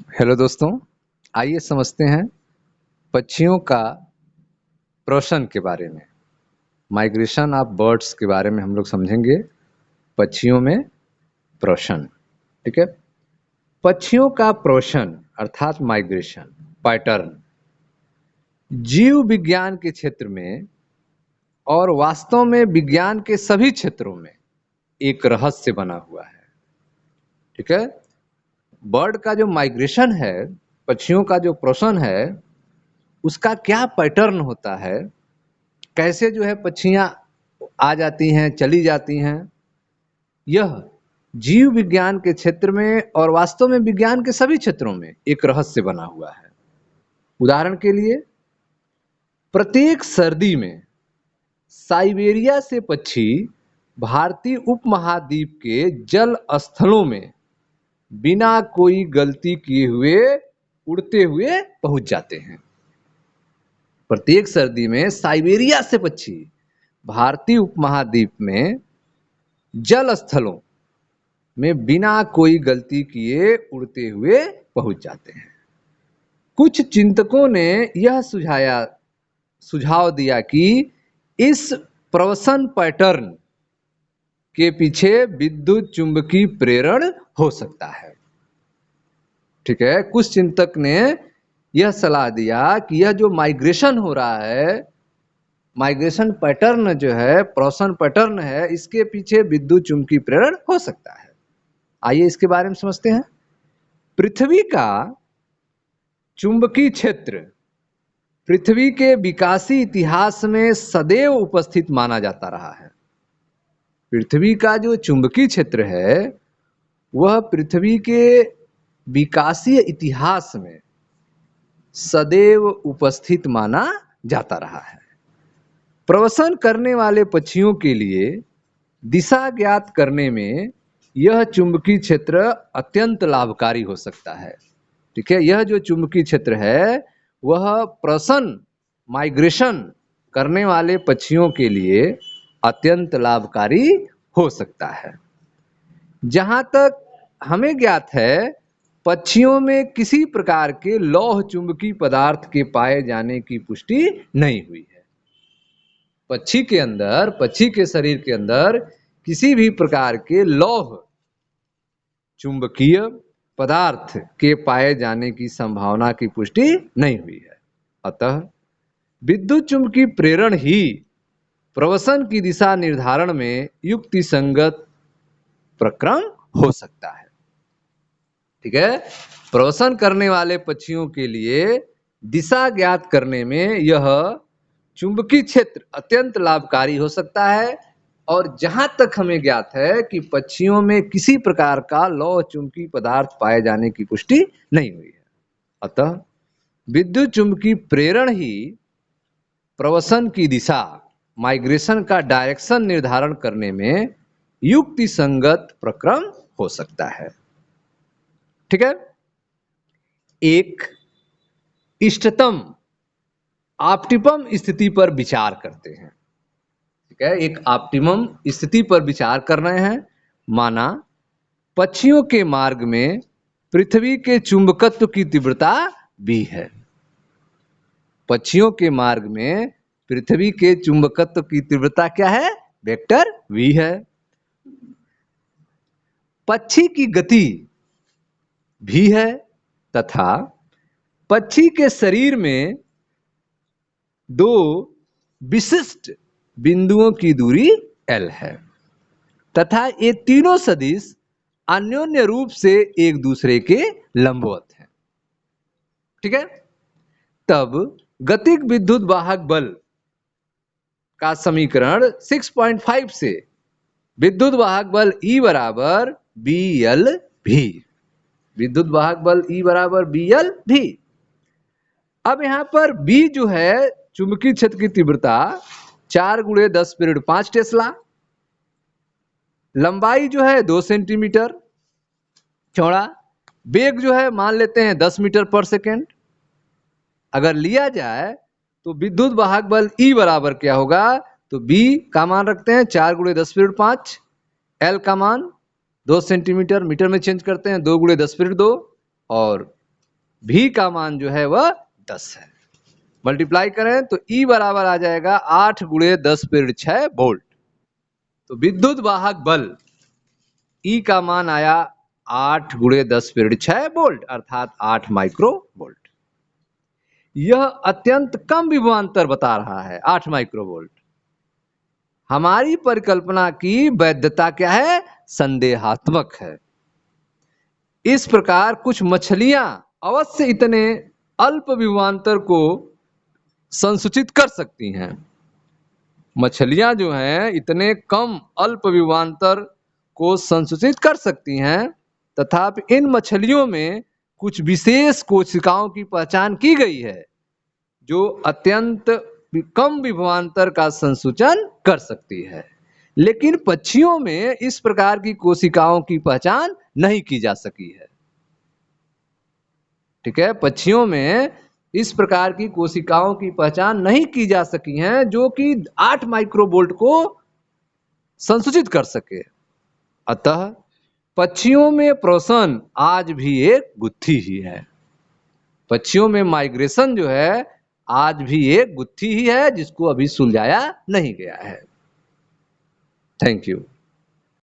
Hello दोस्तों, आइए समझते हैं पक्षियों का प्रशन के बारे में। माइग्रेशन ऑफ बर्ड्स के बारे में हम लोग समझेंगे। पक्षियों में प्रशन, ठीक है। पक्षियों का प्रशन अर्थात माइग्रेशन पैटर्न जीव विज्ञान के क्षेत्र में और वास्तव में विज्ञान के सभी क्षेत्रों में एक रहस्य बना हुआ है, ठीक है। बर्ड का जो माइग्रेशन है, पक्षियों का जो प्रशन है, उसका क्या पैटर्न होता है, कैसे जो है पक्षियां आ जाती हैं, चली जाती हैं, यह जीव विज्ञान के क्षेत्र में और वास्तव में विज्ञान के सभी क्षेत्रों में एक रहस्य बना हुआ है। उदाहरण के लिए, प्रत्येक सर्दी में साइबेरिया से पक्षी भारतीय उपमहाद्वीप के जल स्थलों में बिना कोई गलती किए हुए उड़ते हुए पहुंच जाते हैं। प्रत्येक सर्दी में साइबेरिया से पक्षी भारतीय उपमहाद्वीप में जल स्थलों में बिना कोई गलती किए उड़ते हुए पहुंच जाते हैं। कुछ चिंतकों ने यह सुझाव दिया कि इस प्रवसन पैटर्न के पीछे विद्युत चुंबकीय प्रेरण हो सकता है, ठीक है। कुछ चिंतक ने यह सलाह दिया कि यह जो माइग्रेशन हो रहा है, माइग्रेशन पैटर्न जो है, प्रवसन पैटर्न है, इसके पीछे विद्युत चुंबकीय प्रेरण हो सकता है। आइए इसके बारे में समझते हैं। पृथ्वी का चुंबकीय क्षेत्र पृथ्वी के विकासी इतिहास में सदैव उपस्थित माना जाता रहा है। पृथ्वी का जो चुंबकीय क्षेत्र है, वह पृथ्वी के विकासीय इतिहास में सदैव उपस्थित माना जाता रहा है। प्रवसन करने वाले पक्षियों के लिए दिशा ज्ञात करने में यह चुंबकीय क्षेत्र अत्यंत लाभकारी हो सकता है, ठीक है। यह जो चुंबकीय क्षेत्र है, वह प्रवसन माइग्रेशन करने वाले पक्षियों के लिए अत्यंत लाभकारी हो सकता है। जहां तक हमें ज्ञात है, पक्षियों में किसी प्रकार के लौह चुंबकीय पदार्थ के पाए जाने की पुष्टि नहीं हुई है। पक्षी के शरीर के अंदर किसी भी प्रकार के लौह चुंबकीय पदार्थ के पाए जाने की संभावना की पुष्टि नहीं हुई है। अतः विद्युत चुंबकीय प्रेरण ही प्रवसन की दिशा निर्धारण में युक्ति संगत प्रक्रम हो सकता है, ठीक है। प्रवसन करने वाले पक्षियों के लिए दिशा ज्ञात करने में यह चुंबकीय क्षेत्र अत्यंत लाभकारी हो सकता है। और जहां तक हमें ज्ञात है कि पक्षियों में किसी प्रकार का लौह चुंबकीय पदार्थ पाए जाने की पुष्टि नहीं हुई है। अतः विद्युत चुंबकीय प्रेरण ही प्रवसन की दिशा, माइग्रेशन का डायरेक्शन निर्धारण करने में युक्ति संगत प्रक्रम हो सकता है, ठीक है। एक इष्टतम ऑप्टिमम स्थिति पर विचार करते हैं, ठीक है। एक ऑप्टिमम स्थिति पर विचार कर रहे हैं। माना पक्षियों के मार्ग में पृथ्वी के चुंबकत्व की तीव्रता v है। पक्षियों के मार्ग में पृथ्वी के चुंबकत्व की तीव्रता क्या है? वेक्टर v है। पक्षी की गति v है तथा पक्षी के शरीर में दो विशिष्ट बिंदुओं की दूरी l है तथा ये तीनों सदिश अन्योन्य रूप से एक दूसरे के लंबवत हैं, ठीक है। तब गतिक विद्युत वाहक बल का समीकरण 6.5 से विद्युत वाहक बल E बराबर BL_V, विद्युत वाहक बल E बराबर BL_V। अब यहां पर B जो है चुंबकीय क्षेत्र की तीव्रता 4 × 10⁵ टेस्ला, लंबाई जो है 2 सेंटीमीटर चौड़ा, वेग जो है मान लेते हैं 10 मीटर पर सेकेंड। अगर लिया जाए तो विद्युत वाहक बल E बराबर क्या होगा? तो B का मान रखते हैं 4 × 10⁵, L का मान 2 सेंटीमीटर, मीटर में चेंज करते हैं 2 × 10⁻², और V का मान जो है वह 10 है। मल्टीप्लाई करें तो E बराबर आ जाएगा 8 गुणे 10⁻6 वोल्ट। तो विद्युत वाहक बल E का मान आया 8 गुणे 10⁻6 वोल्ट अर्थात 8 माइक्रो वोल्ट। यह अत्यंत कम विभवांतर बता रहा है 8 माइक्रो वोल्ट। हमारी परिकल्पना की वैधता क्या है? संदेहात्मक है। इस प्रकार कुछ मछलियां अवश्य इतने अल्प विभवांतर को संसूचित कर सकती हैं। मछलियां जो हैं इतने कम अल्प विभवांतर को संसूचित कर सकती हैं, तथापि इन मछलियों में कुछ विशेष कोशिकाओं की पहचान की गई है जो अत्यंत कम विभवांतर का संसूचन कर सकती है। लेकिन पक्षियों में इस प्रकार की कोशिकाओं की पहचान नहीं की जा सकी है। ठीक है, पक्षियों में इस प्रकार की कोशिकाओं की पहचान नहीं की जा सकी है जो कि 8 माइक्रोवोल्ट को संसूचित कर सके। अतः पक्षियों में प्रवसन आज भी एक गुत्थी ही है। पक्षियों में माइग्रेशन जो है आज भी एक गुत्थी ही है जिसको अभी सुलझाया नहीं गया है। Thank you.